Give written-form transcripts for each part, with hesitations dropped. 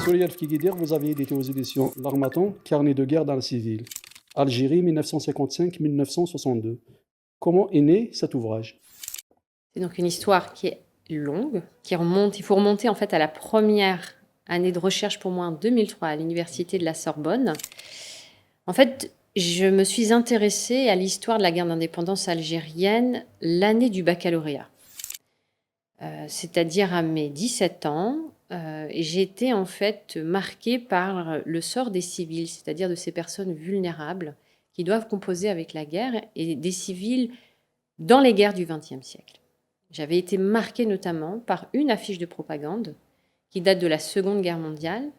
Souriel Fkiguidir, vous avez édité aux éditions L'Harmattan, Carnet de guerre dans le civil. Algérie 1955-1962. Comment est né cet ouvrage? C'est donc une histoire qui est longue, qui remonte. Il faut remonter en fait à la première année de recherche pour moi en 2003 à l'université de la Sorbonne. En fait, je me suis intéressée à l'histoire de la guerre d'indépendance algérienne l'année du baccalauréat, c'est-à-dire à mes 17 ans. Et j'ai été en fait marquée par le sort des civils, c'est-à-dire de ces personnes vulnérables qui doivent composer avec la guerre et des civils dans les guerres du XXe siècle. J'avais été marquée notamment par une affiche de propagande qui date de la Seconde Guerre mondiale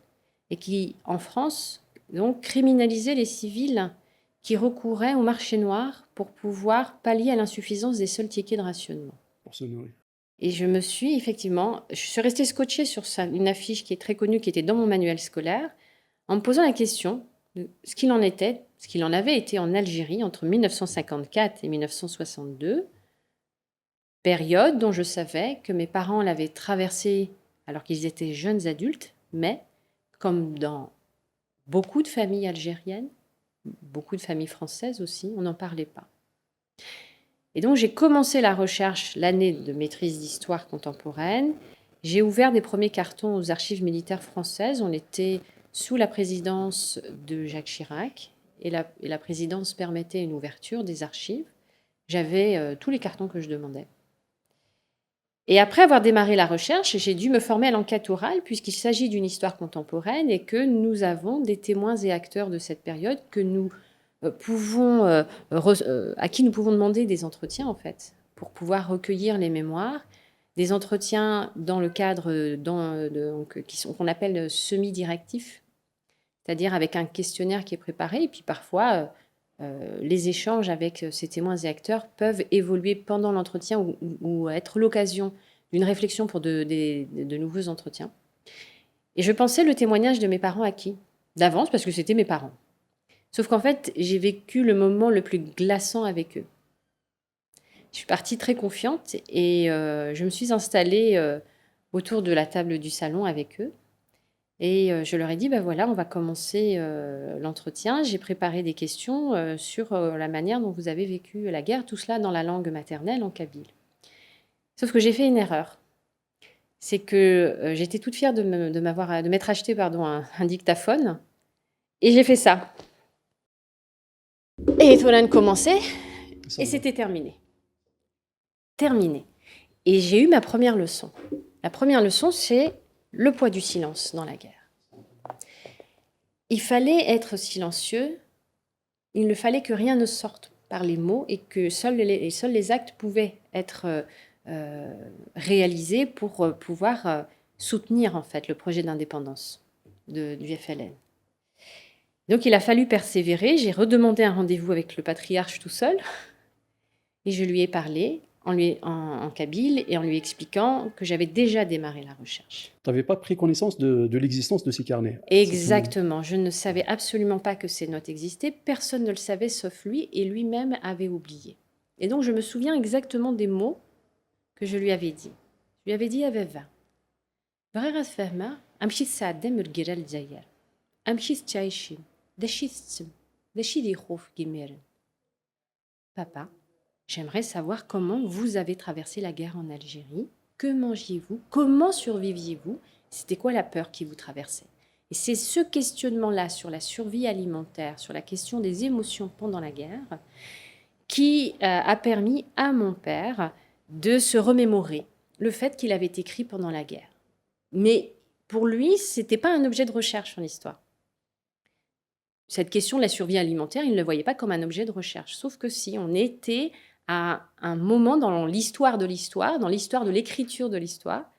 et qui, en France, donc, criminalisait les civils qui recouraient au marché noir pour pouvoir pallier à l'insuffisance des seuls tickets de rationnement. Pour se nourrir. Et je suis restée scotchée sur une affiche qui est très connue, qui était dans mon manuel scolaire, en me posant la question de ce qu'il en était, ce qu'il en avait été en Algérie entre 1954 et 1962, période dont je savais que mes parents l'avaient traversée alors qu'ils étaient jeunes adultes, mais comme dans beaucoup de familles algériennes, beaucoup de familles françaises aussi, on n'en parlait pas. Et donc j'ai commencé la recherche l'année de maîtrise d'histoire contemporaine. J'ai ouvert des premiers cartons aux archives militaires françaises. On était sous la présidence de Jacques Chirac et la présidence permettait une ouverture des archives. J'avais tous les cartons que je demandais. Et après avoir démarré la recherche, j'ai dû me former à l'enquête orale puisqu'il s'agit d'une histoire contemporaine et que nous avons des témoins et acteurs de cette période que nous à qui nous pouvons demander des entretiens en fait pour pouvoir recueillir les mémoires, des entretiens dans le cadre qu'on appelle semi-directifs, c'est-à-dire avec un questionnaire qui est préparé et puis parfois les échanges avec ces témoins et acteurs peuvent évoluer pendant l'entretien ou être l'occasion d'une réflexion pour de nouveaux entretiens. Et je pensais le témoignage de mes parents acquis, d'avance, parce que c'était mes parents. Sauf qu'en fait, j'ai vécu le moment le plus glaçant avec eux. Je suis partie très confiante et je me suis installée autour de la table du salon avec eux. Et je leur ai dit, ben voilà, on va commencer l'entretien. J'ai préparé des questions sur la manière dont vous avez vécu la guerre, tout cela dans la langue maternelle, en kabyle. Sauf que j'ai fait une erreur. C'est que j'étais toute fière de m'être acheté un dictaphone. Et j'ai fait ça. Et Tolan commençait, et c'était terminé. Terminé. Et j'ai eu ma première leçon. La première leçon, c'est le poids du silence dans la guerre. Il fallait être silencieux, il ne fallait que rien ne sorte par les mots et que seuls les actes pouvaient être réalisés pour pouvoir soutenir en fait le projet d'indépendance du FLN. Donc il a fallu persévérer, j'ai redemandé un rendez-vous avec le patriarche tout seul et je lui ai parlé en kabyle et en lui expliquant que j'avais déjà démarré la recherche. Tu n'avais pas pris connaissance de l'existence de ces carnets? Exactement, je ne savais absolument pas que ces notes existaient, personne ne le savait sauf lui et lui-même avait oublié. Et donc je me souviens exactement des mots que je lui avais dit. Je lui avais dit Aveva. بغير تفهمها امشي تساعدها من الجيران الجزائر امشي تعيشين داشي تسم داشي دي خوف كيميرن. Papa, j'aimerais savoir comment vous avez traversé la guerre en Algérie. Que mangiez-vous? Comment surviviez-vous? C'était quoi la peur qui vous traversait? Et c'est ce questionnement-là sur la survie alimentaire, sur la question des émotions pendant la guerre, qui a permis à mon père de se remémorer le fait qu'il avait écrit pendant la guerre. Mais pour lui, ce n'était pas un objet de recherche en histoire. Cette question de la survie alimentaire, il ne le voyait pas comme un objet de recherche. Sauf que si, on était à un moment dans l'histoire de l'histoire, dans l'histoire de l'écriture de l'histoire,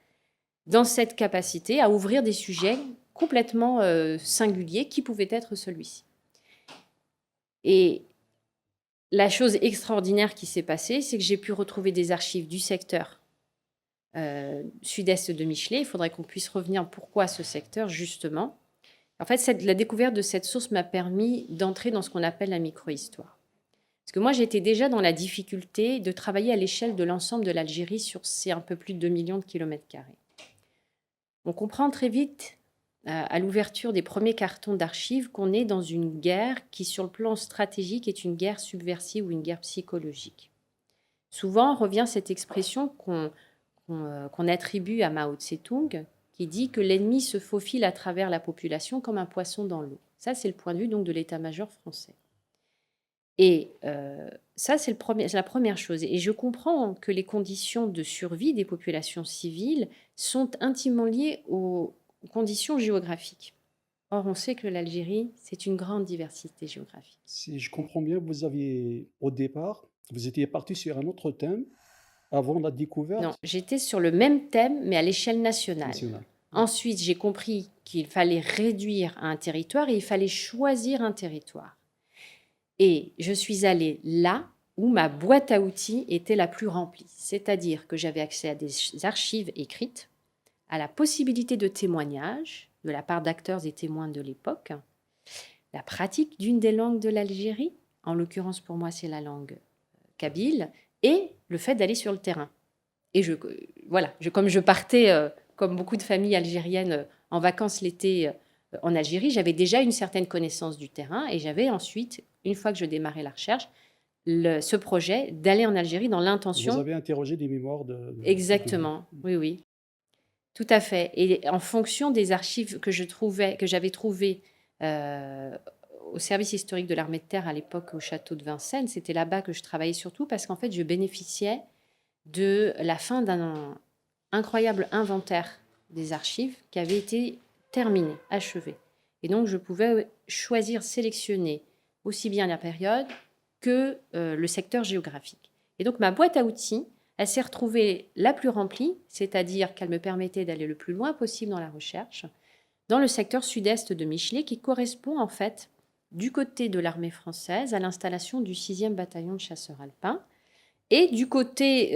dans cette capacité à ouvrir des sujets complètement singuliers qui pouvaient être celui-ci. Et la chose extraordinaire qui s'est passée, c'est que j'ai pu retrouver des archives du secteur sud-est de Michelet. Il faudrait qu'on puisse revenir pourquoi ce secteur, justement. En fait, la découverte de cette source m'a permis d'entrer dans ce qu'on appelle la micro-histoire. Parce que moi, j'étais déjà dans la difficulté de travailler à l'échelle de l'ensemble de l'Algérie sur ces un peu plus de 2 millions de kilomètres carrés. On comprend très vite à l'ouverture des premiers cartons d'archives qu'on est dans une guerre qui, sur le plan stratégique, est une guerre subversive ou une guerre psychologique. Souvent revient cette expression qu'on attribue à Mao Tse-tung, qui dit que l'ennemi se faufile à travers la population comme un poisson dans l'eau. Ça, c'est le point de vue donc de l'état-major français. Et ça, c'est la première chose. Et je comprends que les conditions de survie des populations civiles sont intimement liées aux conditions géographiques. Or, on sait que l'Algérie, c'est une grande diversité géographique. Si je comprends bien, au départ, vous étiez parti sur un autre thème avant la Non, découverte j'étais sur le même thème, mais à l'échelle nationale. nationale. Ensuite, j'ai compris qu'il fallait réduire un territoire et il fallait choisir un territoire. Et je suis allée là où ma boîte à outils était la plus remplie. C'est-à-dire que j'avais accès à des archives écrites, à la possibilité de témoignages de la part d'acteurs et témoins de l'époque, la pratique d'une des langues de l'Algérie, en l'occurrence pour moi c'est la langue kabyle, et le fait d'aller sur le terrain. Et comme je partais, comme beaucoup de familles algériennes, en vacances l'été en Algérie, j'avais déjà une certaine connaissance du terrain et j'avais ensuite, une fois que je démarrais la recherche, ce projet d'aller en Algérie dans Vous l'intention. avez interrogé des mémoires Exactement, oui, oui, tout à fait. Et en fonction des archives que j'avais trouvées euh, au service historique de l'armée de terre à l'époque au château de Vincennes, c'était là-bas que je travaillais surtout parce qu'en fait, je bénéficiais de la fin d'un incroyable inventaire des archives qui avait été terminé, achevé. Et donc, je pouvais choisir, sélectionner aussi bien la période que le secteur géographique. Et donc, ma boîte à outils, elle s'est retrouvée la plus remplie, c'est-à-dire qu'elle me permettait d'aller le plus loin possible dans la recherche, dans le secteur sud-est de Michelet, qui correspond en fait du côté de l'armée française à l'installation du 6e bataillon de chasseurs alpins, et du côté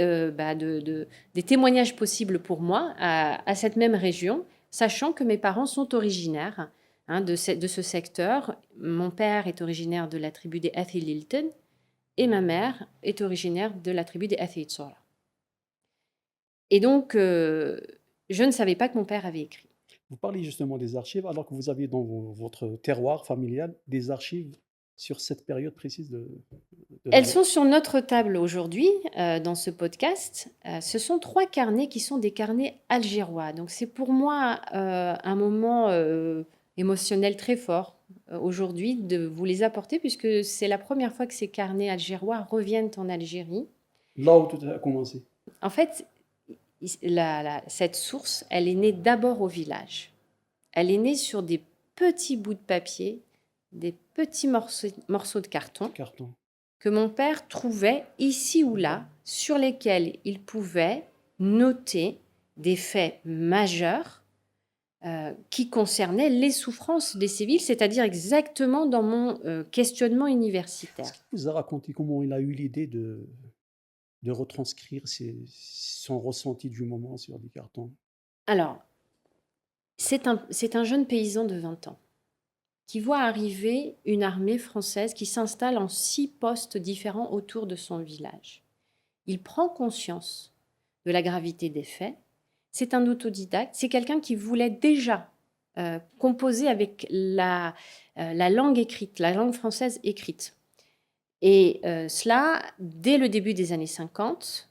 des témoignages possibles pour moi à cette même région, sachant que mes parents sont originaires de ce secteur. Mon père est originaire de la tribu des Athi-Lilton et ma mère est originaire de la tribu des Athi-Tsora. Et donc, je ne savais pas que mon père avait écrit. Vous parlez justement des archives, alors que vous aviez dans votre terroir familial des archives sur cette période précise de la Elles guerre. sont sur notre table aujourd'hui dans ce podcast. Ce sont 3 carnets qui sont des carnets algérois. Donc c'est pour moi un moment émotionnel très fort aujourd'hui de vous les apporter puisque c'est la première fois que ces carnets algérois reviennent en Algérie. Là où tout a commencé. En fait, cette source, elle est née d'abord au village. Elle est née sur des petits bouts de papier, des petits morceaux de carton Carton. que mon père trouvait ici ou là, sur lesquels il pouvait noter des faits majeurs qui concernaient les souffrances des civils, c'est-à-dire exactement dans mon questionnement universitaire. Est-ce qu'il vous a raconté comment il a eu l'idée de retranscrire son ressenti du moment sur des cartons? Alors, c'est un jeune paysan de 20 ans qui voit arriver une armée française qui s'installe en 6 postes différents autour de son village. Il prend conscience de la gravité des faits. C'est un autodidacte, c'est quelqu'un qui voulait déjà composer avec la langue écrite, la langue française écrite. Et cela, dès le début des années 50,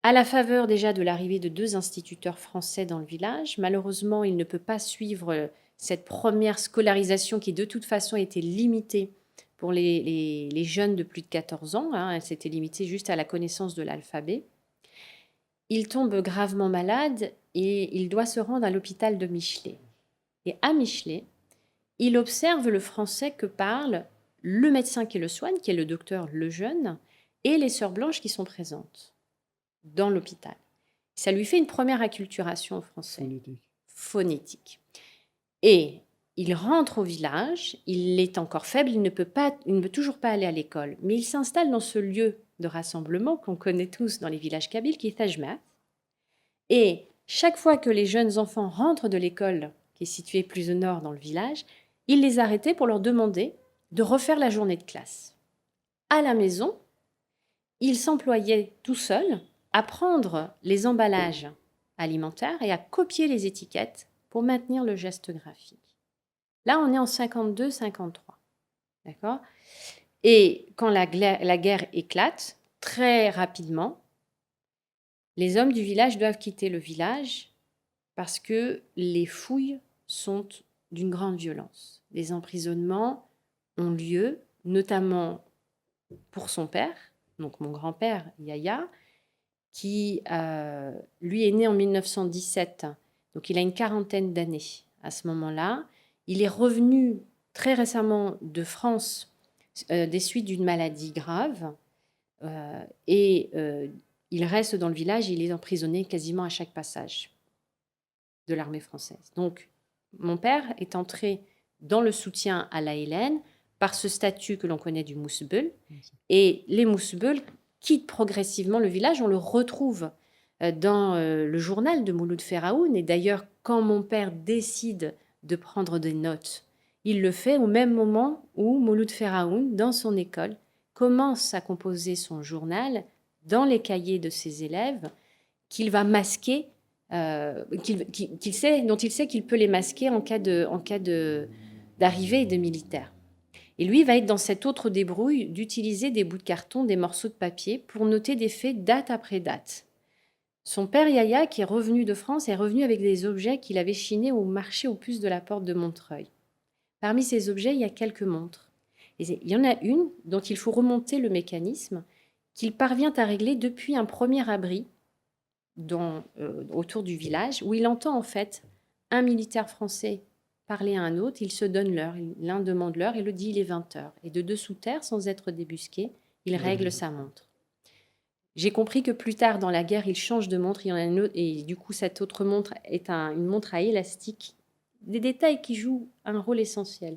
à la faveur déjà de l'arrivée de 2 instituteurs français dans le village. Malheureusement, il ne peut pas suivre cette première scolarisation qui, de toute façon, était limitée pour les jeunes de plus de 14 ans. Elle s'était limitée juste à la connaissance de l'alphabet. Il tombe gravement malade et il doit se rendre à l'hôpital de Michelet. Et à Michelet, il observe le français que parle le médecin qui le soigne, qui est le docteur Lejeune, et les sœurs blanches qui sont présentes dans l'hôpital. Ça lui fait une première acculturation au français. Phonétique. Et il rentre au village, il est encore faible, il ne peut toujours pas aller à l'école, mais il s'installe dans ce lieu de rassemblement qu'on connaît tous dans les villages kabyles, qui est Tajmat. Et chaque fois que les jeunes enfants rentrent de l'école, qui est située plus au nord dans le village, il les arrêtait pour leur demander de refaire la journée de classe. À la maison, il s'employait tout seul à prendre les emballages alimentaires et à copier les étiquettes pour maintenir le geste graphique. Là, on est en 52-53, d'accord? Et quand la guerre éclate, très rapidement, les hommes du village doivent quitter le village parce que les fouilles sont d'une grande violence. Les emprisonnements ont lieu, notamment pour son père, donc mon grand-père Yaya, qui, lui, est né en 1917, donc il a une quarantaine d'années à ce moment-là. Il est revenu très récemment de France des suites d'une maladie grave, et il reste dans le village, il est emprisonné quasiment à chaque passage de l'armée française. Donc, mon père est entré dans le soutien à la Hélène par ce statut que l'on connaît du Moussebeul. Et les Moussebeul quittent progressivement le village. On le retrouve dans le journal de Mouloud Feraoun. Et d'ailleurs, quand mon père décide de prendre des notes, il le fait au même moment où Mouloud Feraoun, dans son école, commence à composer son journal dans les cahiers de ses élèves qu'il va masquer, dont il sait qu'il peut les masquer en cas d'arrivée de militaires. Et lui va être dans cette autre débrouille d'utiliser des bouts de carton, des morceaux de papier pour noter des faits date après date. Son père Yaya, qui est revenu de France, est revenu avec des objets qu'il avait chinés au marché aux puces de la porte de Montreuil. Parmi ces objets, il y a quelques montres. Et il y en a une dont il faut remonter le mécanisme, qu'il parvient à régler depuis un premier abri autour du village, où il entend en fait un militaire français parler à un autre, il se donne l'heure, l'un demande l'heure et le dit il est 20h. Et de dessous terre, sans être débusqué, il règle sa montre. J'ai compris que plus tard dans la guerre, il change de montre, il y en a une autre, et du coup cette autre montre est une montre à élastique. Des détails qui jouent un rôle essentiel,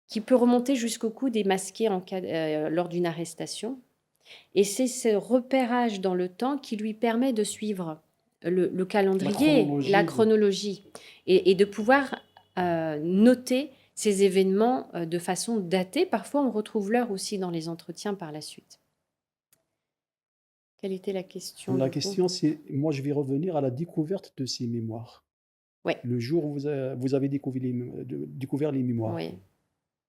qui peut remonter jusqu'au cou des masqués lors d'une arrestation. Et c'est ce repérage dans le temps qui lui permet de suivre le calendrier, la chronologie, et de pouvoir noter ces événements de façon datée. Parfois, on retrouve l'heure aussi dans les entretiens par la suite. Quelle était la question? La question, c'est, moi, je vais revenir à la découverte de ces mémoires. Ouais. Le jour où vous avez découvert les mémoires. Oui.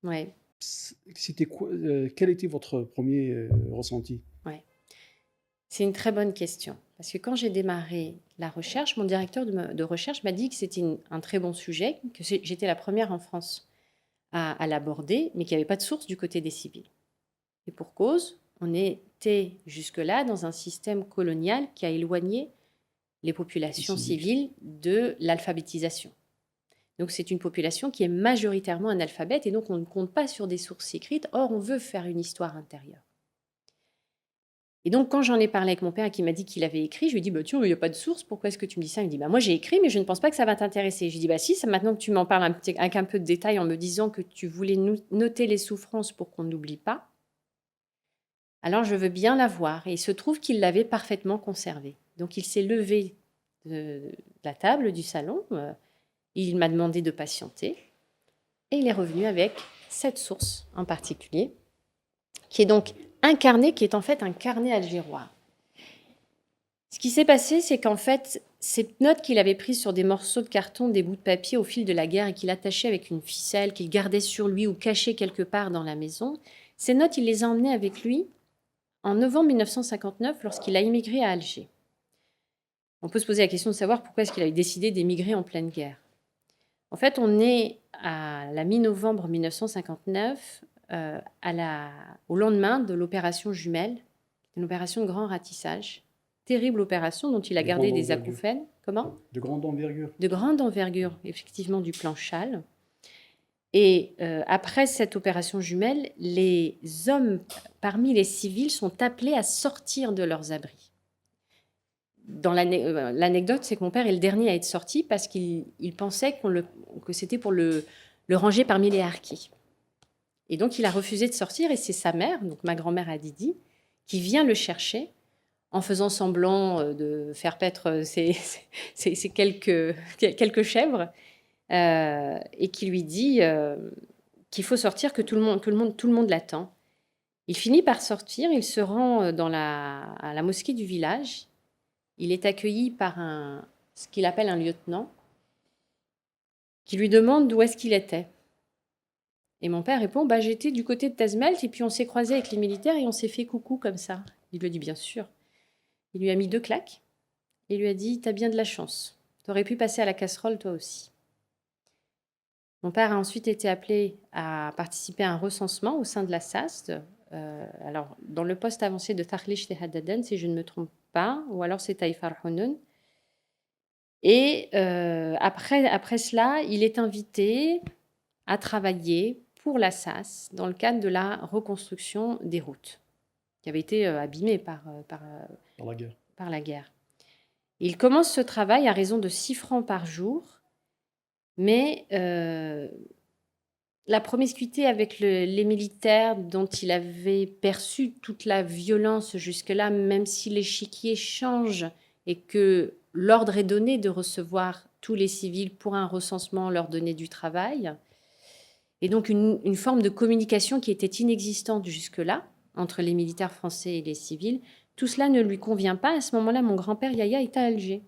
Ouais. C'était quoi, quel était votre premier ressenti? Ouais. C'est une très bonne question. Parce que quand j'ai démarré la recherche, mon directeur de recherche m'a dit que c'était un très bon sujet, que j'étais la première en France à l'aborder, mais qu'il n'y avait pas de source du côté des civils. Et pour cause, on était jusque-là dans un système colonial qui a éloigné les populations civiles de l'alphabétisation. Donc c'est une population qui est majoritairement analphabète, et donc on ne compte pas sur des sources écrites. Or, on veut faire une histoire intérieure. Et donc, quand j'en ai parlé avec mon père et qu'il m'a dit qu'il avait écrit, je lui ai dit, bah, tiens, il n'y a pas de source, pourquoi est-ce que tu me dis ça? Il me dit, bah, moi j'ai écrit, mais je ne pense pas que ça va t'intéresser. Je lui ai dit, bah si, maintenant que tu m'en parles avec un peu de détail en me disant que tu voulais noter les souffrances pour qu'on n'oublie pas, alors je veux bien la voir. Et il se trouve qu'il l'avait parfaitement conservé. Donc il s'est levé de la table du salon, il m'a demandé de patienter, et il est revenu avec cette source en particulier, qui est donc un carnet qui est en fait un carnet algérois. Ce qui s'est passé, c'est qu'en fait, ces notes qu'il avait prises sur des morceaux de carton, des bouts de papier au fil de la guerre et qu'il attachait avec une ficelle, qu'il gardait sur lui ou cachait quelque part dans la maison, ces notes, il les a emmenées avec lui en novembre 1959 lorsqu'il a immigré à Alger. On peut se poser la question de savoir pourquoi est-ce qu'il a décidé d'émigrer en pleine guerre. En fait, on est à la mi-novembre 1959, au lendemain de l'opération Jumelle, une opération de grand ratissage, terrible opération dont il a gardé des acouphènes. Comment? De grande envergure. De grande envergure, effectivement, du plan Chal. Et après cette opération Jumelle, les hommes parmi les civils sont appelés à sortir de leurs abris. Dans l'anecdote, c'est que mon père est le dernier à être sorti parce qu'il pensait que c'était pour le ranger parmi les harkis. Et donc, il a refusé de sortir, et c'est sa mère, donc ma grand-mère Adidi, qui vient le chercher en faisant semblant de faire paître ses quelques chèvres, et qui lui dit qu'il faut sortir, que tout le monde l'attend. Il finit par sortir, il se rend à la mosquée du village. Il est accueilli par ce qu'il appelle un lieutenant, qui lui demande d'où est-ce qu'il était. Et mon père répond, bah, j'étais du côté de Tazmalt et puis on s'est croisé avec les militaires et on s'est fait coucou comme ça. Il lui dit bien sûr. Il lui a mis 2 claques et lui a dit, t'as bien de la chance. T'aurais pu passer à la casserole toi aussi. Mon père a ensuite été appelé à participer à un recensement au sein de la SAST. Alors, dans le poste avancé de Takhlish Tehadaden, si je ne me trompe pas, ou alors c'est Taïfar Honoun. Et après cela, il est invité à travailler pour la SAS dans le cadre de la reconstruction des routes qui avaient été abîmées Dans la guerre. par la guerre. Il commence ce travail à raison de 6 francs par jour, mais la promiscuité avec les militaires dont il avait perçu toute la violence jusque-là, même si l'échiquier change et que l'ordre est donné de recevoir tous les civils pour un recensement, leur donner du travail, et donc une forme de communication qui était inexistante jusque-là entre les militaires français et les civils, tout cela ne lui convient pas. À ce moment-là, mon grand-père Yahya est à Alger,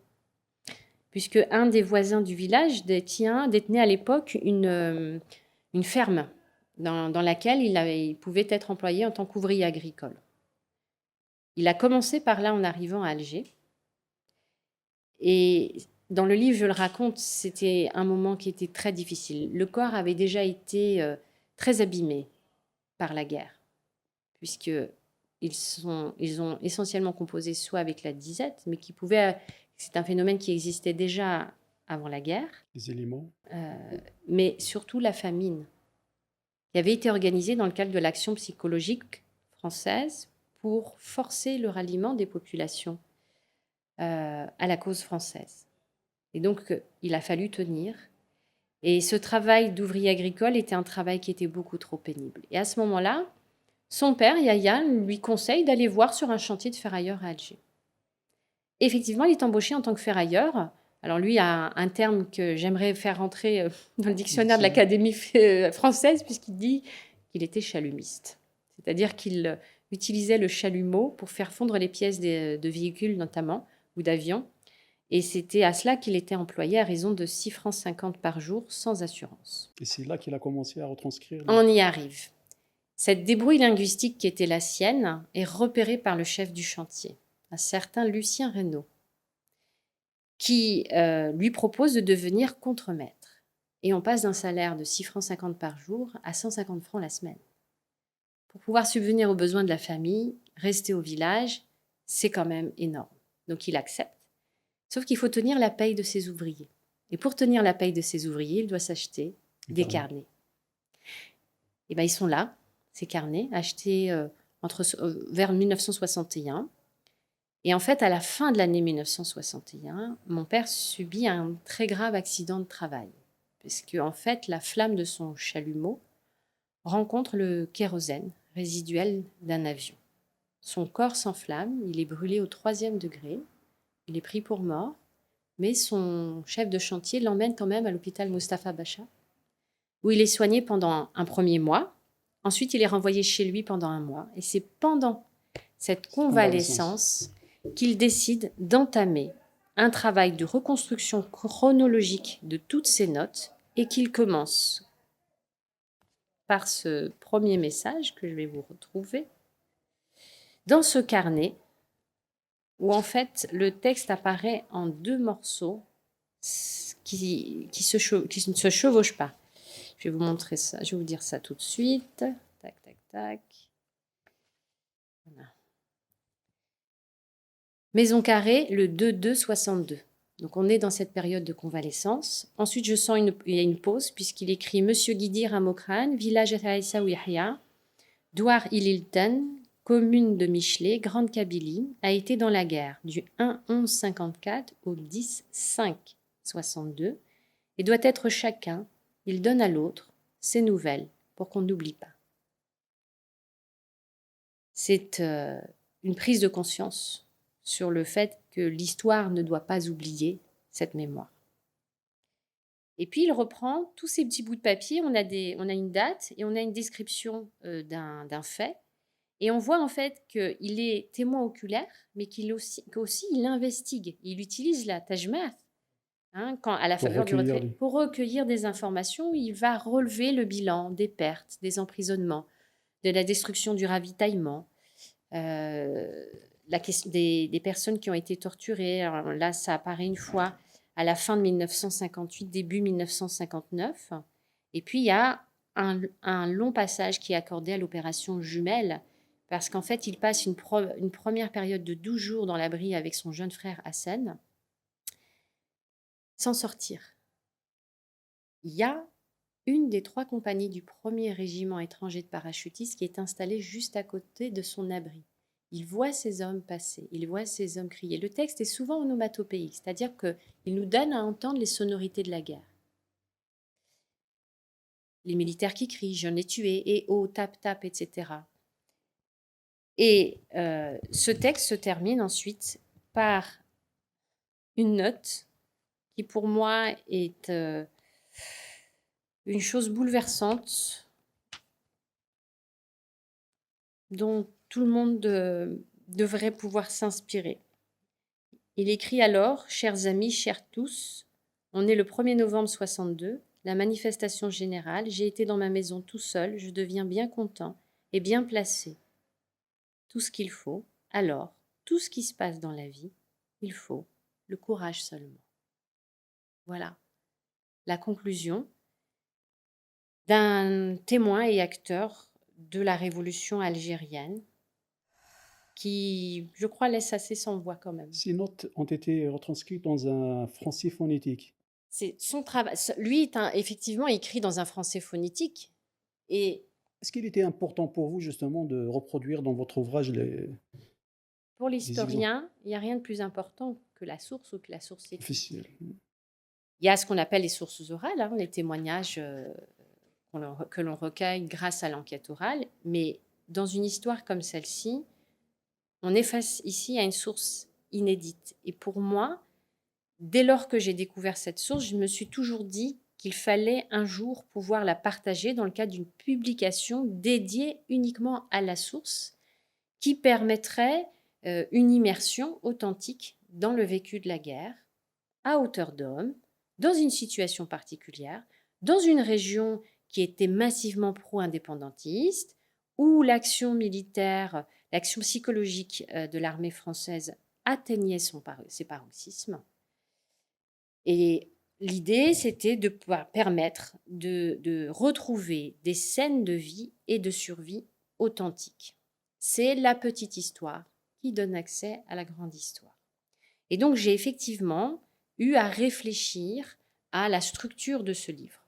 puisque un des voisins du village détenait à l'époque une ferme dans laquelle il pouvait être employé en tant qu'ouvrier agricole. Il a commencé par là en arrivant à Alger. Et dans le livre, je le raconte, c'était un moment qui était très difficile. Le corps avait déjà été très abîmé par la guerre, puisqu'ils ont essentiellement composé soit avec la disette, mais c'est un phénomène qui existait déjà avant la guerre, Les éléments. mais surtout la famine, qui avait été organisée dans le cadre de l'action psychologique française pour forcer le ralliement des populations à la cause française. Et donc, il a fallu tenir. Et ce travail d'ouvrier agricole était un travail qui était beaucoup trop pénible. Et à ce moment-là, son père, Yahya, lui conseille d'aller voir sur un chantier de ferrailleur à Alger. Effectivement, il est embauché en tant que ferrailleur. Alors lui a un terme que j'aimerais faire rentrer dans le dictionnaire de l'Académie française, puisqu'il dit qu'il était chalumiste. C'est-à-dire qu'il utilisait le chalumeau pour faire fondre les pièces de véhicules notamment, ou d'avions. Et c'était à cela qu'il était employé à raison de 6 francs 50 par jour, sans assurance. Et c'est là qu'il a commencé à retranscrire. On y arrive. Cette débrouille linguistique qui était la sienne est repérée par le chef du chantier, un certain Lucien Reynaud, qui lui propose de devenir contremaître. Et on passe d'un salaire de 6 francs 50 par jour à 150 francs la semaine. Pour pouvoir subvenir aux besoins de la famille, rester au village, c'est quand même énorme. Donc il accepte. Sauf qu'il faut tenir la paye de ses ouvriers. Et pour tenir la paye de ses ouvriers, il doit s'acheter des carnets. Et bien ils sont là, ces carnets, achetés vers 1961. Et en fait, à la fin de l'année 1961, mon père subit un très grave accident de travail. Parce qu'en fait, la flamme de son chalumeau rencontre le kérosène résiduel d'un avion. Son corps s'enflamme, il est brûlé au 3e degré, il est pris pour mort, mais son chef de chantier l'emmène quand même à l'hôpital Mustapha Bacha, où il est soigné pendant un premier mois. Ensuite, il est renvoyé chez lui pendant un mois. Et c'est pendant cette convalescence qu'il décide d'entamer un travail de reconstruction chronologique de toutes ses notes et qu'il commence par ce premier message que je vais vous retrouver dans ce carnet où en fait le texte apparaît en 2 morceaux qui ne se chevauchent pas. Je vais vous montrer ça, je vais vous dire ça tout de suite. Tac, tac, tac. Voilà. Maison Carrée, le 2-2-62. Donc on est dans cette période de convalescence. Ensuite, je sens il y a une pause puisqu'il écrit Monsieur Guidir à Mokran, village Raïssa ou Yahya, Douar Ililten, commune de Michelet, Grande Kabylie, a été dans la guerre du 1-11-54 au 10-5-62 et doit être chacun, il donne à l'autre, ses nouvelles pour qu'on n'oublie pas. C'est une prise de conscience sur le fait que l'histoire ne doit pas oublier cette mémoire. Et puis il reprend tous ces petits bouts de papier, on a une date et on a une description d'un fait. Et on voit en fait qu'il est témoin oculaire, mais qu'aussi il investigue. Il utilise la tajmath, hein, à la Pour faveur du recueillir retrait, les... pour recueillir des informations. Il va relever le bilan des pertes, des emprisonnements, de la destruction du ravitaillement, la question des personnes qui ont été torturées. Alors là, ça apparaît une fois à la fin de 1958, début 1959. Et puis, il y a un long passage qui est accordé à l'opération Jumelle, parce qu'en fait, il passe une première période de 12 jours dans l'abri avec son jeune frère Hassan, sans sortir. Il y a une des 3 compagnies du 1er régiment étranger de parachutistes qui est installée juste à côté de son abri. Il voit ces hommes passer, il voit ces hommes crier. Le texte est souvent onomatopéique, c'est-à-dire qu'il nous donne à entendre les sonorités de la guerre. Les militaires qui crient « j'en ai tué » et « oh, tape, tape », etc. Et ce texte se termine ensuite par une note qui pour moi est une chose bouleversante dont tout le monde devrait pouvoir s'inspirer. Il écrit alors « Chers amis, chers tous, on est le 1er novembre 62, la manifestation générale, j'ai été dans ma maison tout seul, je deviens bien content et bien placé. Tout ce qu'il faut, alors, tout ce qui se passe dans la vie, il faut le courage seulement. » Voilà la conclusion d'un témoin et acteur de la révolution algérienne qui, je crois, laisse assez sans voix quand même. Ces notes ont été retranscrites dans un français phonétique. C'est son travail. Lui est effectivement écrit dans un français phonétique. Et Est-ce qu'il était important pour vous justement de reproduire dans votre ouvrage pour les exemples l'historien, il n'y a rien de plus important que la source ou que la source écrite. officiels? Il y a ce qu'on appelle les sources orales, hein, les témoignages que l'on recueille grâce à l'enquête orale. Mais dans une histoire comme celle-ci, on est face ici à une source inédite. Et pour moi, dès lors que j'ai découvert cette source, je me suis toujours dit qu'il fallait un jour pouvoir la partager dans le cadre d'une publication dédiée uniquement à la source qui permettrait une immersion authentique dans le vécu de la guerre, à hauteur d'homme, dans une situation particulière, dans une région qui était massivement pro-indépendantiste, où l'action militaire, l'action psychologique de l'armée française atteignait ses paroxysmes. Et l'idée, c'était de pouvoir permettre de retrouver des scènes de vie et de survie authentiques. C'est la petite histoire qui donne accès à la grande histoire. Et donc, j'ai effectivement eu à réfléchir à la structure de ce livre.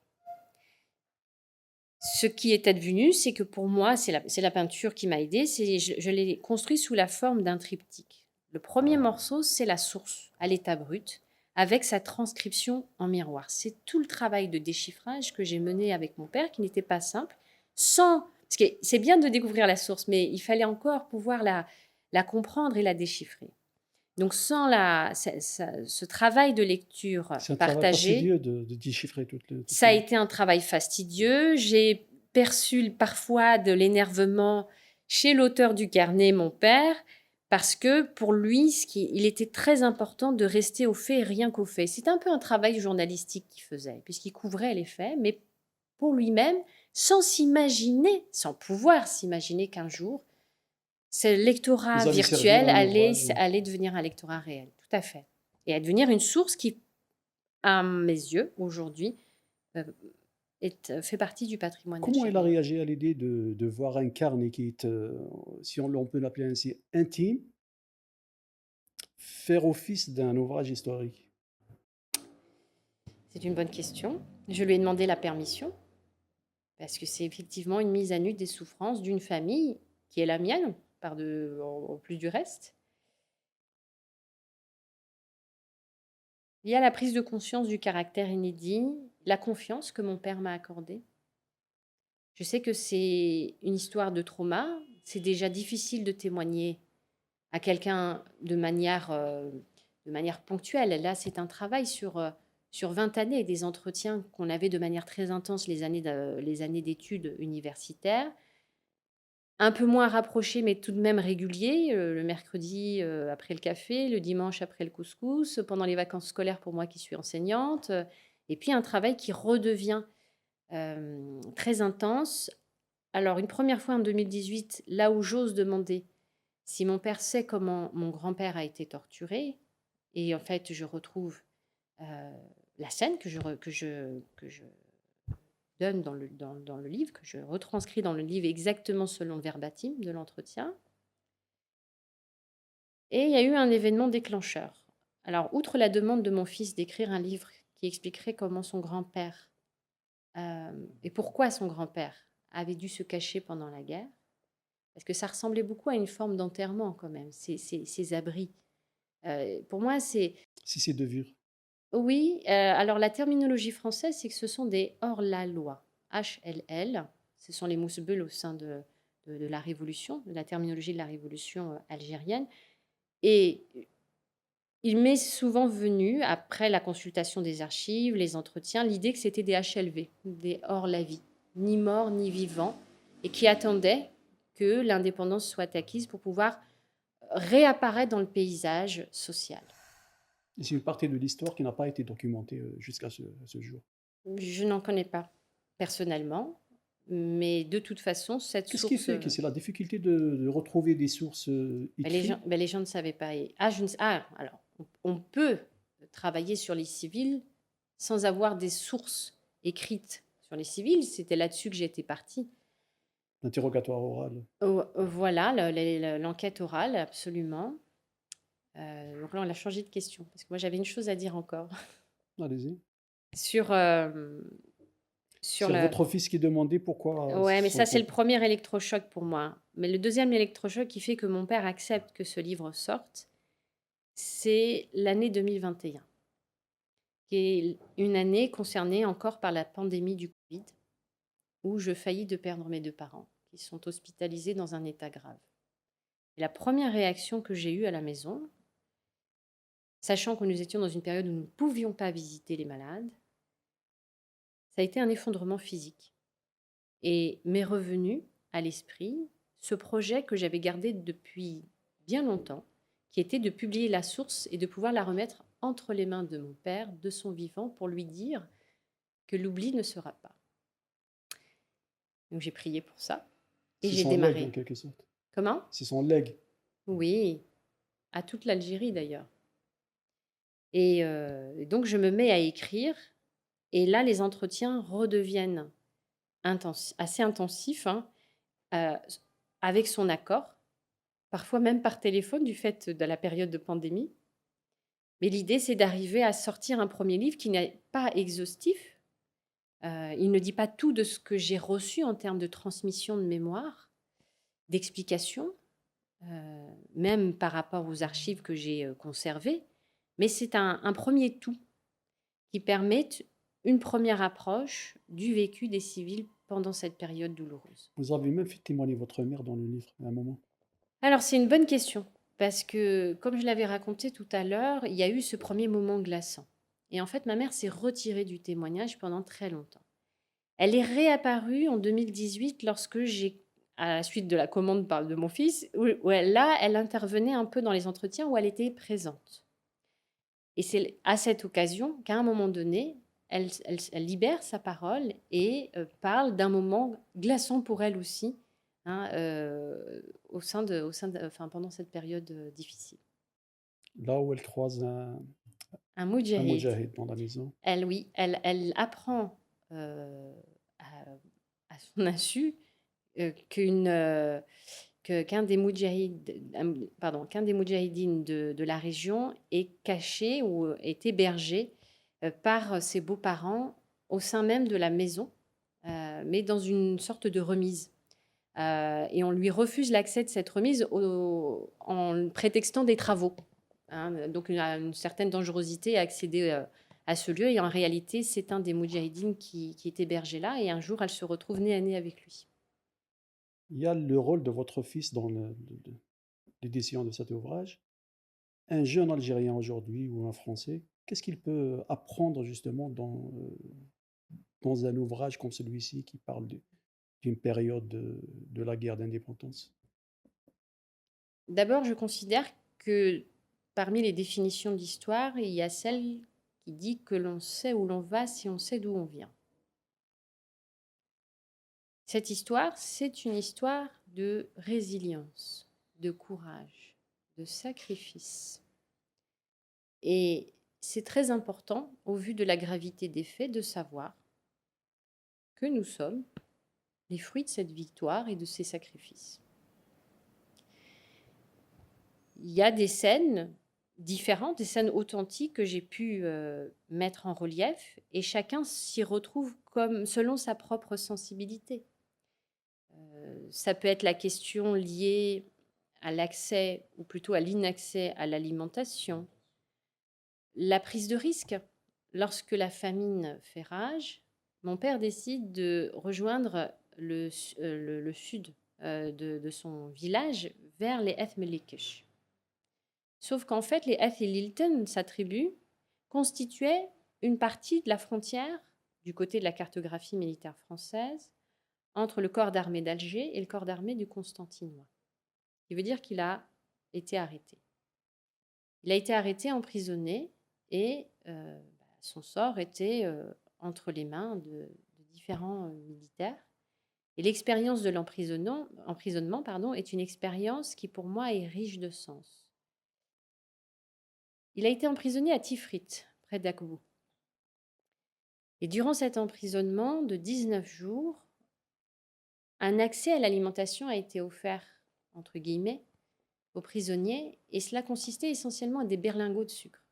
Ce qui est advenu, c'est que pour moi, c'est la peinture qui m'a aidée, je l'ai construit sous la forme d'un triptyque. Le premier morceau, c'est la source à l'état brut, avec sa transcription en miroir. C'est tout le travail de déchiffrage que j'ai mené avec mon père, qui n'était pas simple, parce que c'est bien de découvrir la source, mais il fallait encore pouvoir la comprendre et la déchiffrer. Donc sans ce travail de lecture C'est un travail partagé, fastidieux de déchiffrer toutes ça a les... été un travail fastidieux. J'ai perçu parfois de l'énervement chez l'auteur du carnet, mon père, parce que pour lui, il était très important de rester aux faits et rien qu'aux faits. C'est un peu un travail journalistique qu'il faisait, puisqu'il couvrait les faits, mais pour lui-même, sans s'imaginer, sans pouvoir s'imaginer qu'un jour, ce lectorat Vous allez servir virtuel un ouvrage. allait devenir un lectorat réel. Tout à fait. Et à devenir une source qui, à mes yeux, aujourd'hui, fait partie du patrimoine Comment il a algérien. réagi à l'idée de voir un carnet qui est, si on peut l'appeler ainsi, intime, faire office d'un ouvrage historique? C'est une bonne question. Je lui ai demandé la permission, parce que c'est effectivement une mise à nu des souffrances d'une famille qui est la mienne, en plus du reste. Il y a la prise de conscience du caractère inédit, la confiance que mon père m'a accordée. Je sais que c'est une histoire de trauma. C'est déjà difficile de témoigner à quelqu'un de manière ponctuelle. Là, c'est un travail sur 20 années, des entretiens qu'on avait de manière très intense les années d'études universitaires. un peu moins rapprochés, mais tout de même réguliers, le mercredi, après le café, le dimanche après le couscous, pendant les vacances scolaires pour moi qui suis enseignante, et puis un travail qui redevient, très intense. Alors une première fois en 2018, là où j'ose demander si mon père sait comment mon grand-père a été torturé, et en fait je retrouve, heu, la scène que je donne dans le livre, que je retranscris dans le livre exactement selon le verbatim de l'entretien. Et il y a eu un événement déclencheur. Alors, outre la demande de mon fils d'écrire un livre qui expliquerait comment son grand-père, et pourquoi son grand-père avait dû se cacher pendant la guerre, parce que ça ressemblait beaucoup à une forme d'enterrement quand même, ces abris. Pour moi, c'est Si c'est de vivre. oui, alors la terminologie française, c'est que ce sont des hors-la-loi, HLL. Ce sont les mousbeuls au sein de la révolution, de la terminologie de la révolution, algérienne. Et il m'est souvent venu, après la consultation des archives, les entretiens, l'idée que c'était des HLV, des hors-la-vie, ni morts ni vivants, et qui attendaient que l'indépendance soit acquise pour pouvoir réapparaître dans le paysage social. Et c'est une partie de l'histoire qui n'a pas été documentée jusqu'à ce jour. Je n'en connais pas personnellement, mais de toute façon, cette Qu'est-ce qui source, fait que c'est la difficulté de retrouver des sources écrites? les gens ne savaient pas. Alors, on peut travailler sur les civils sans avoir des sources écrites sur les civils. C'était là-dessus que j'étais partie. L'interrogatoire oral. Voilà, l'enquête orale, absolument. Donc là, on a changé de question, parce que moi, j'avais une chose à dire encore Allez-y. sur, sur C'est le... votre fils qui demandait pourquoi Ouais, mais son ça, c'est le compte. premier électrochoc pour moi. Mais le deuxième électrochoc qui fait que mon père accepte que ce livre sorte, c'est l'année 2021, qui est une année concernée encore par la pandémie du Covid, où je faillis de perdre mes deux parents, qui sont hospitalisés dans un état grave. Et la première réaction que j'ai eue à la maison, sachant que nous étions dans une période où nous ne pouvions pas visiter les malades, ça a été un effondrement physique. Et m'est revenu à l'esprit ce projet que j'avais gardé depuis bien longtemps, qui était de publier la source et de pouvoir la remettre entre les mains de mon père, de son vivant, pour lui dire que l'oubli ne sera pas. Donc j'ai prié pour ça et C'est j'ai son legs en démarré. quelque sorte. Comment? C'est son legs. Oui, à toute l'Algérie d'ailleurs. Et donc je me mets à écrire, et là les entretiens redeviennent assez intensifs, hein, euh, avec son accord, parfois même par téléphone du fait de la période de pandémie. Mais l'idée, c'est d'arriver à sortir un premier livre qui n'est pas exhaustif. Il ne dit pas tout de ce que j'ai reçu en termes de transmission de mémoire, d'explication, même par rapport aux archives que j'ai conservées. Mais c'est un premier tout qui permet une première approche du vécu des civils pendant cette période douloureuse. Vous avez même fait témoigner votre mère dans le livre à un moment. Alors, c'est une bonne question, parce que, comme je l'avais raconté tout à l'heure, il y a eu ce premier moment glaçant. Et en fait, ma mère s'est retirée du témoignage pendant très longtemps. Elle est réapparue en 2018 lorsque j'ai, à la suite de la commande de mon fils, là, elle intervenait un peu dans les entretiens où elle était présente. Et c'est à cette occasion qu'à un moment donné, elle libère sa parole et parle d'un moment glaçant pour elle aussi, hein, enfin, pendant cette période difficile. Là où elle croise Un un moudjahid. moudjahid dans la maison. Elle, oui, elle apprend à, à son insu qu'une qu'un des qu'un des moudjahidines de la région est caché ou est hébergé par ses beaux-parents au sein même de la maison, mais dans une sorte de remise. Et on lui refuse l'accès de cette remise en prétextant des travaux, hein, donc une certaine dangerosité à accéder à ce lieu. Et en réalité, c'est un des moudjahidines qui est hébergé là. Et un jour, elle se retrouve nez à nez avec lui. Il y a le rôle de votre fils dans l'édition de cet ouvrage. Un jeune Algérien aujourd'hui ou un Français, qu'est-ce qu'il peut apprendre justement dans un ouvrage comme celui-ci qui parle d'une période de la guerre d'indépendance? D'abord, je considère que parmi les définitions de l'histoire, il y a celle qui dit que l'on sait où l'on va si on sait d'où on vient. Cette histoire, c'est une histoire de résilience, de courage, de sacrifice. Et c'est très important, au vu de la gravité des faits, de savoir que nous sommes les fruits de cette victoire et de ces sacrifices. Il y a des scènes différentes, des scènes authentiques que j'ai pu mettre en relief, et chacun s'y retrouve comme selon sa propre sensibilité. Ça peut être la question liée à l'accès, ou plutôt à l'inaccès à l'alimentation, la prise de risque. Lorsque la famine fait rage, mon père décide de rejoindre le sud de son village vers les Ethmelikish. Sauf qu'en fait, les Ethel-Lilton, sa tribu, constituait une partie de la frontière, du côté de la cartographie militaire française, entre le corps d'armée d'Alger et le corps d'armée du Constantinois. Ce qui veut dire qu'il a été arrêté. Il a été arrêté, emprisonné, et son sort était entre les mains de différents militaires. Et l'expérience de l'emprisonnement est une expérience qui, pour moi, est riche de sens. Il a été emprisonné à Tifrit, près d'Akbou. Et durant cet emprisonnement de 19 jours, un accès à l'alimentation a été offert, entre guillemets, aux prisonniers, et cela consistait essentiellement à des berlingots de sucre.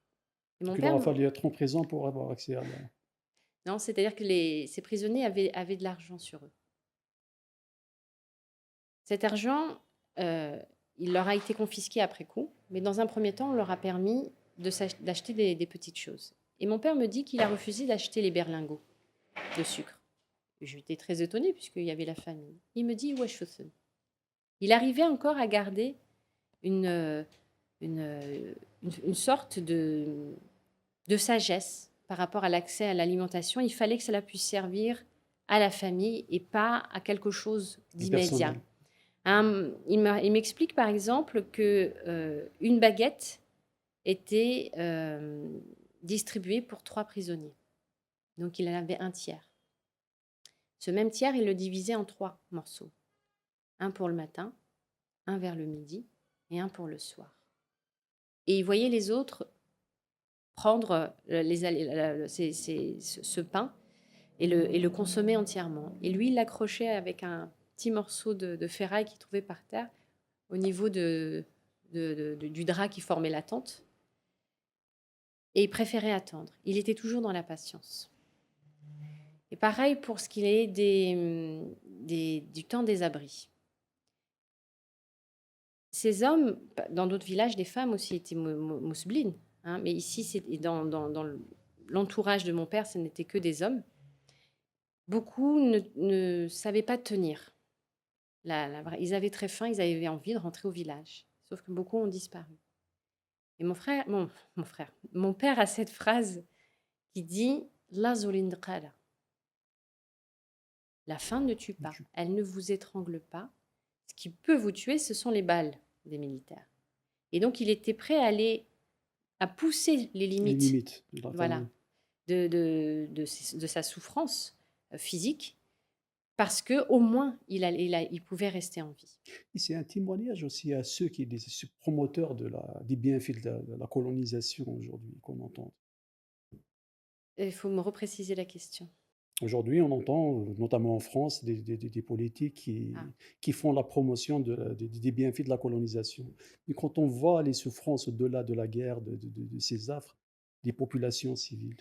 Et mon Donc il père, aura fallu être en prison pour avoir accès à la... non, c'est-à-dire que ces prisonniers avaient de l'argent sur eux. Cet argent, il leur a été confisqué après coup, mais dans un premier temps, on leur a permis d'acheter des petites choses. Et mon père me dit qu'il a refusé d'acheter les berlingots de sucre. J'étais très étonnée puisqu'il y avait la famine. Il me dit « Wesh Hussein ». Il arrivait encore à garder une sorte de sagesse par rapport à l'accès à l'alimentation. Il fallait que cela puisse servir à la famille et pas à quelque chose d'immédiat. Il m'explique par exemple qu'une baguette était distribuée pour 3 prisonniers. Donc il en avait un tiers. Ce même tiers, il le divisait en 3 morceaux. Un pour le matin, un vers le midi et un pour le soir. Et il voyait les autres prendre ce pain et le consommer entièrement. Et lui, il l'accrochait avec un petit morceau de ferraille qu'il trouvait par terre au niveau du drap qui formait la tente. Et il préférait attendre. Il était toujours dans la patience. Et pareil pour ce qui est du temps des abris. Ces hommes, dans d'autres villages, des femmes aussi étaient mousselines. Hein, mais ici, dans l'entourage de mon père, ce n'était que des hommes. Beaucoup ne savaient pas tenir. Ils avaient très faim, ils avaient envie de rentrer au village. Sauf que beaucoup ont disparu. Et mon père a cette phrase qui dit « La zulindqala ». La faim ne tue pas, elle ne vous étrangle pas. Ce qui peut vous tuer, ce sont les balles des militaires. Et donc, il était prêt à pousser les limites, voilà, de sa souffrance physique, parce qu'au moins, il pouvait rester en vie. Et c'est un témoignage aussi à ceux qui sont promoteurs des bienfaits de la colonisation aujourd'hui, qu'on entend. Il faut me repréciser la question. Aujourd'hui, on entend, notamment en France, des politiques qui font la promotion des bienfaits de la colonisation. Mais quand on voit les souffrances au-delà de la guerre, de ces affres, des populations civiles,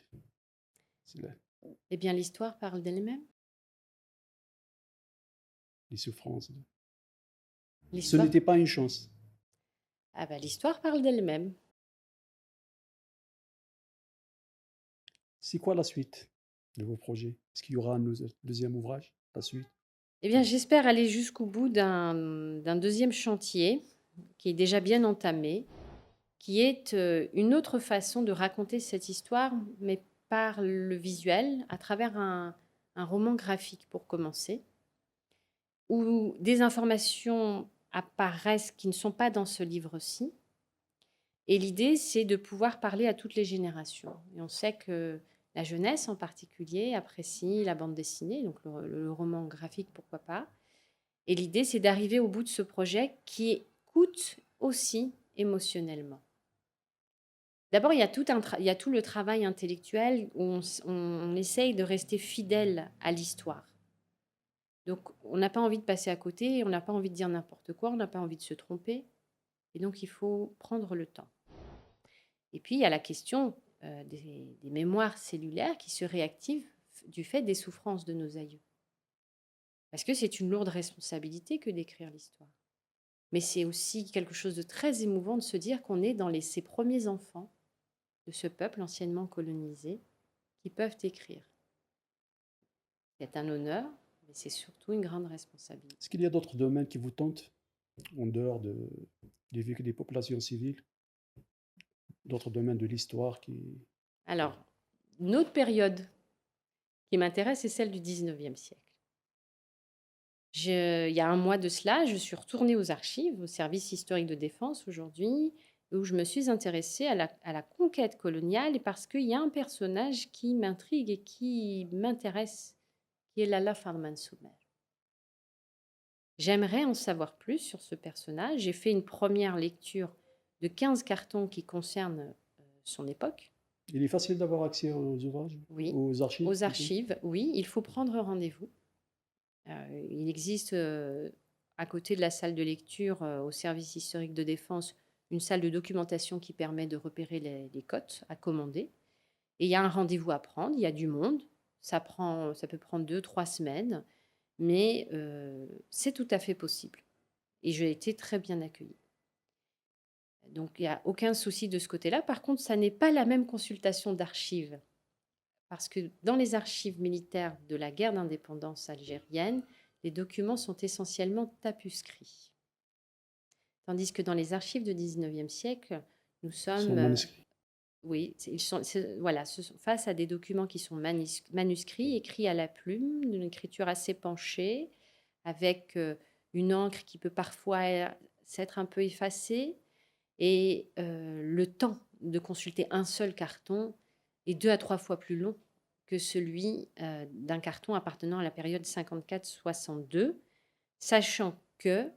eh bien, l'histoire parle d'elle-même. Les souffrances. Ce L'histoire... n'était pas une chance. Ah ben, l'histoire parle d'elle-même. C'est quoi la suite de vos projets? Est-ce qu'il y aura un deuxième ouvrage, la suite? Eh bien, j'espère aller jusqu'au bout d'un deuxième chantier qui est déjà bien entamé, qui est une autre façon de raconter cette histoire, mais par le visuel, à travers un roman graphique pour commencer. où des informations apparaissent qui ne sont pas dans ce livre-ci. Et l'idée, c'est de pouvoir parler à toutes les générations. Et on sait que la jeunesse en particulier apprécie la bande dessinée, donc le roman graphique, pourquoi pas. Et l'idée, c'est d'arriver au bout de ce projet qui coûte aussi émotionnellement. D'abord, il y a tout le travail intellectuel où on essaye de rester fidèle à l'histoire. Donc, on n'a pas envie de passer à côté, on n'a pas envie de dire n'importe quoi, on n'a pas envie de se tromper. Et donc, il faut prendre le temps. Et puis, il y a la question des mémoires cellulaires qui se réactivent du fait des souffrances de nos aïeux. Parce que c'est une lourde responsabilité que d'écrire l'histoire. Mais c'est aussi quelque chose de très émouvant de se dire qu'on est dans ces premiers enfants de ce peuple anciennement colonisé qui peuvent écrire. C'est un honneur, mais c'est surtout une grande responsabilité. Est-ce qu'il y a d'autres domaines qui vous tentent, en dehors des populations civiles, d'autres domaines de l'histoire qui... Alors, une autre période qui m'intéresse, c'est celle du 19e siècle. Il y a un mois de cela, je suis retournée aux archives, au service historique de défense aujourd'hui, où je me suis intéressée à la conquête coloniale, et parce qu'il y a un personnage qui m'intrigue et qui m'intéresse, qui est Lalla Fadman Soumer. J'aimerais en savoir plus sur ce personnage. J'ai fait une première lecture de 15 cartons qui concernent son époque. Il est facile d'avoir accès aux ouvrages, Oui, aux archives? aux archives, oui, il faut prendre rendez-vous. Il existe à côté de la salle de lecture au service historique de défense une salle de documentation qui permet de repérer les cotes à commander. Et il y a un rendez-vous à prendre, il y a du monde, ça peut prendre 2-3 semaines, mais c'est tout à fait possible. Et j'ai été très bien accueillie. Donc il n'y a aucun souci de ce côté-là. Par contre, ça n'est pas la même consultation d'archives. Parce que dans les archives militaires de la guerre d'indépendance algérienne, les documents sont essentiellement tapuscrits. Tandis que dans les archives du 19e siècle, nous Sont sommes... manuscrits. oui, voilà, ce sont face à des documents qui sont manuscrits, écrits à la plume, d'une écriture assez penchée, avec une encre qui peut parfois s'être un peu effacée, et le temps de consulter un seul carton est 2 à 3 fois plus long que celui d'un carton appartenant à la période 54-62, sachant que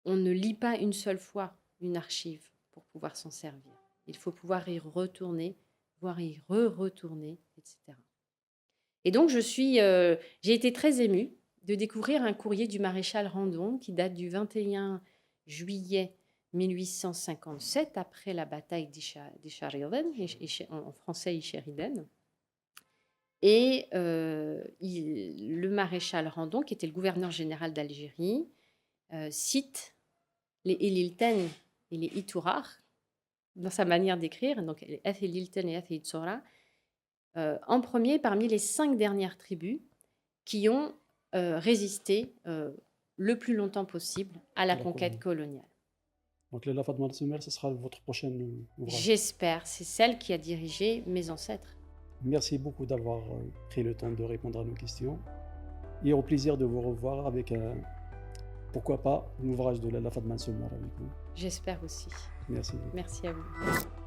on ne lit pas une seule fois une archive pour pouvoir s'en servir. Il faut pouvoir y retourner, voire y re-retourner, etc. Et donc, j'ai été très émue de découvrir un courrier du maréchal Randon qui date du 21 juillet 1857, après la bataille d'Ischariden, en français Ischariden. Et le maréchal Randon, qui était le gouverneur général d'Algérie, cite les Elilten et les Itourar dans sa manière d'écrire, donc les Elilten et Ithora, en premier parmi les 5 dernières tribus qui ont résisté le plus longtemps possible à la conquête coloniale. Donc Lalla Fadman Soumer, ce sera votre prochain ouvrage. J'espère, c'est celle qui a dirigé mes ancêtres. Merci beaucoup d'avoir pris le temps de répondre à nos questions. Et au plaisir de vous revoir avec, pourquoi pas, un ouvrage de Lalla Fadman Soumer avec vous. J'espère aussi. Merci. Merci à vous.